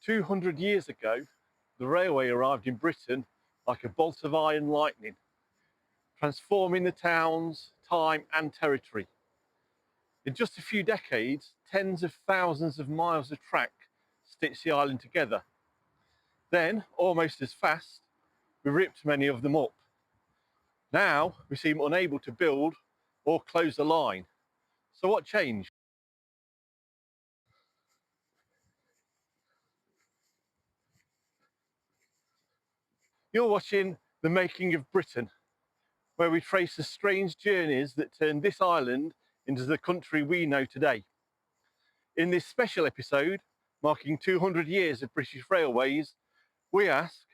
200 years ago, the railway arrived in Britain like a bolt of iron lightning, transforming the towns, time and territory. In just a few decades, tens of thousands of miles of track stitched the island together. Then, almost as fast, we ripped many of them up. Now, we seem unable to build or close the line. So what changed? You're watching The Making of Britain, where we trace the strange journeys that turned this island into the country we know today. In this special episode, marking 200 years of British railways, we ask,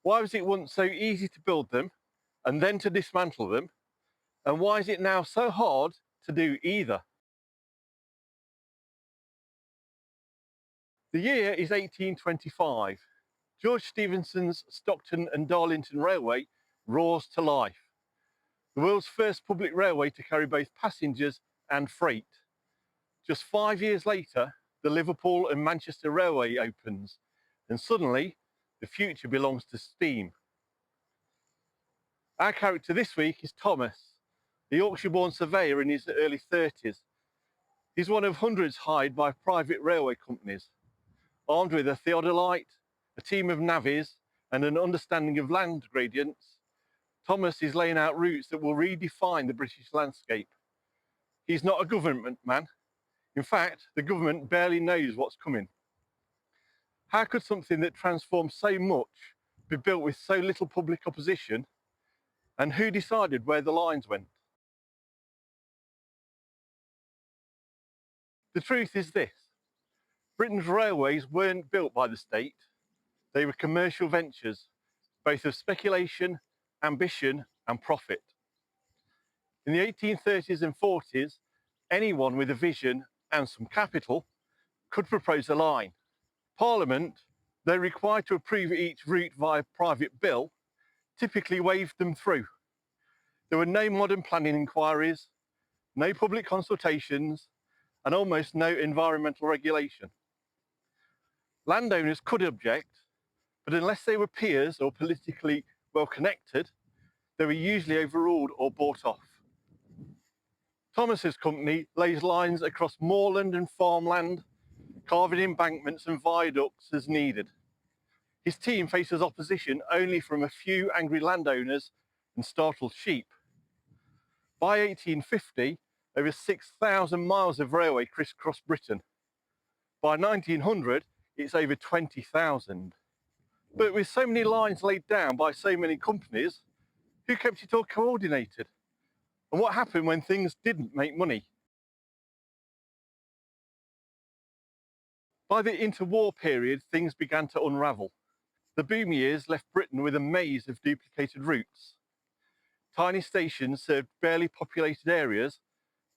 why was it once so easy to build them and then to dismantle them? And why is it now so hard to do either? The year is 1825. George Stephenson's Stockton and Darlington Railway roars to life. The world's first public railway to carry both passengers and freight. Just 5 years later, the Liverpool and Manchester Railway opens, and suddenly the future belongs to steam. Our character this week is Thomas, the Yorkshire-born surveyor in his early 30s. He's one of hundreds hired by private railway companies. Armed with a theodolite, a team of navvies, and an understanding of land gradients, Thomas is laying out routes that will redefine the British landscape. He's not a government man. In fact, the government barely knows what's coming. How could something that transformed so much be built with so little public opposition? And who decided where the lines went? The truth is this: Britain's railways weren't built by the state. They were commercial ventures, both of speculation, ambition, and profit. In the 1830s and 40s, anyone with a vision and some capital could propose a line. Parliament, though required to approve each route via private bill, typically waved them through. There were no modern planning inquiries, no public consultations, and almost no environmental regulation. Landowners could object, but unless they were peers or politically well connected, they were usually overruled or bought off. Thomas's company lays lines across moorland and farmland, carving embankments and viaducts as needed. His team faces opposition only from a few angry landowners and startled sheep. By 1850, over 6,000 miles of railway crisscross Britain. By 1900, it's over 20,000. But with so many lines laid down by so many companies, who kept it all coordinated? And what happened when things didn't make money? By the interwar period, things began to unravel. The boom years left Britain with a maze of duplicated routes. Tiny stations served barely populated areas,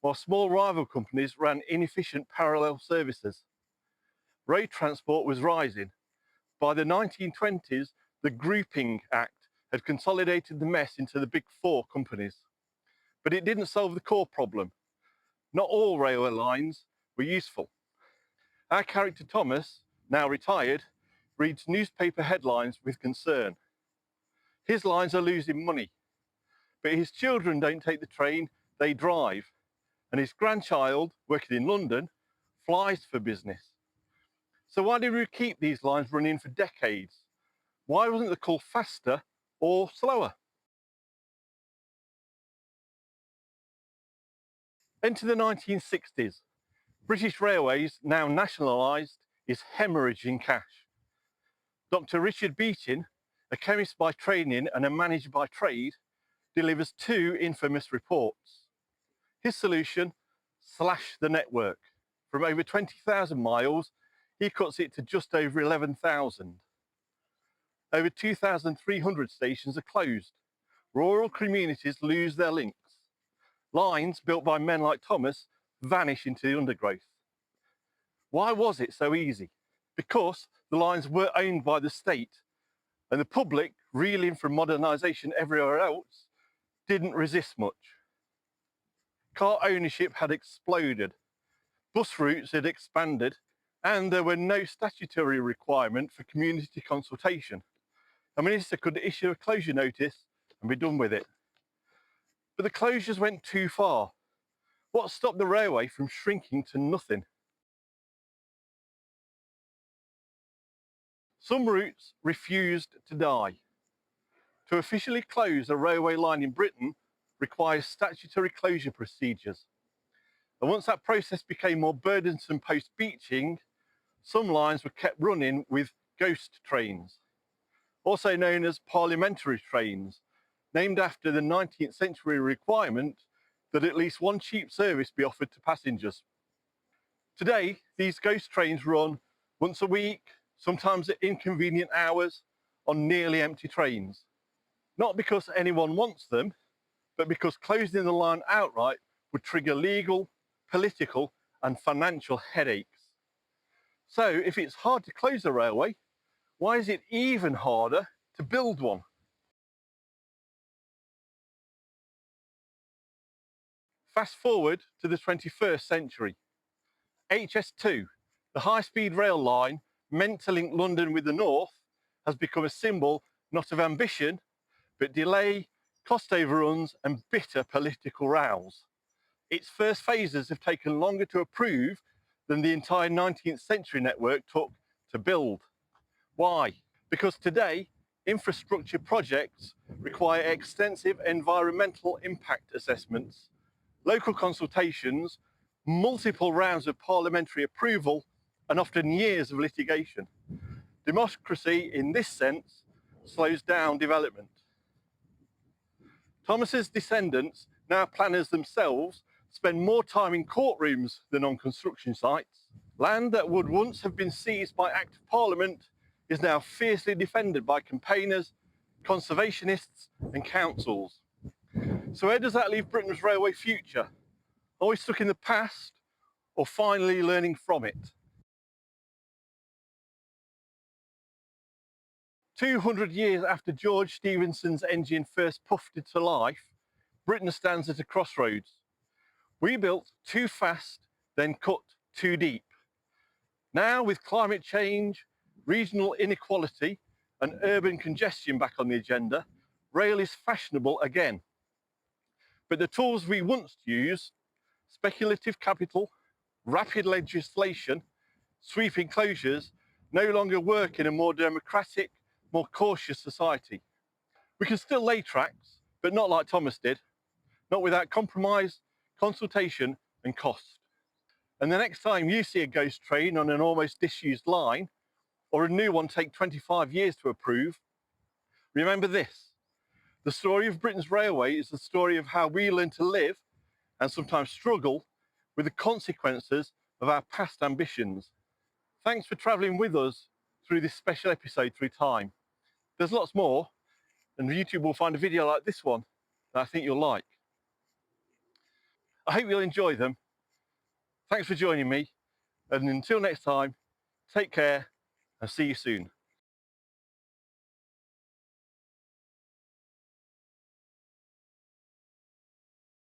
while small rival companies ran inefficient parallel services. Road transport was rising. By the 1920s, the Grouping Act had consolidated the mess into the big four companies. But it didn't solve the core problem. Not all railway lines were useful. Our character Thomas, now retired, reads newspaper headlines with concern. His lines are losing money, but his children don't take the train, they drive. And his grandchild, working in London, flies for business. So why did we keep these lines running for decades? Why wasn't the call faster or slower? Enter the 1960s. British Railways, now nationalised, is hemorrhaging cash. Dr. Richard Beeching, a chemist by training and a manager by trade, delivers two infamous reports. His solution: slash the network. From over 20,000 miles, he cuts it to just over 11,000. Over 2,300 stations are closed. Rural communities lose their links. Lines built by men like Thomas vanish into the undergrowth. Why was it so easy? Because the lines were owned by the state, and the public, reeling from modernisation everywhere else, didn't resist much. Car ownership had exploded. Bus routes had expanded, and there were no statutory requirement for community consultation. A minister could issue a closure notice and be done with it. But the closures went too far. What stopped the railway from shrinking to nothing? Some routes refused to die. To officially close a railway line in Britain requires statutory closure procedures. And once that process became more burdensome post-Beeching, some lines were kept running with ghost trains, also known as Parliamentary trains, named after the 19th century requirement that at least one cheap service be offered to passengers. Today, these ghost trains run once a week, sometimes at inconvenient hours, on nearly empty trains. Not because anyone wants them, but because closing the line outright would trigger legal, political, and financial headaches. So if it's hard to close a railway, why is it even harder to build one? Fast forward to the 21st century. HS2, the high-speed rail line meant to link London with the north, has become a symbol not of ambition, but delay, cost overruns, and bitter political rows. Its first phases have taken longer to approve than the entire 19th century network took to build. Why? Because today, infrastructure projects require extensive environmental impact assessments, local consultations, multiple rounds of parliamentary approval, and often years of litigation. Democracy, in this sense, slows down development. Thomas's descendants, now planners themselves, spend more time in courtrooms than on construction sites. Land that would once have been seized by Act of Parliament is now fiercely defended by campaigners, conservationists, and councils. So where does that leave Britain's railway future? Are we stuck in the past, or finally learning from it? 200 years after George Stephenson's engine first puffed into life, Britain stands at a crossroads. We built too fast, then cut too deep. Now, with climate change, regional inequality, and urban congestion back on the agenda, rail is fashionable again. But the tools we once used, speculative capital, rapid legislation, sweeping closures, no longer work in a more democratic, more cautious society. We can still lay tracks, but not like Thomas did, not without compromise, consultation, and cost. And the next time you see a ghost train on an almost disused line, or a new one take 25 years to approve, remember this: the story of Britain's railway is the story of how we learn to live, and sometimes struggle, with the consequences of our past ambitions. Thanks for travelling with us through this special episode through time. There's lots more, and YouTube will find a video like this one that I think you'll like. I hope you'll enjoy them. Thanks for joining me, and until next time, take care and see you soon.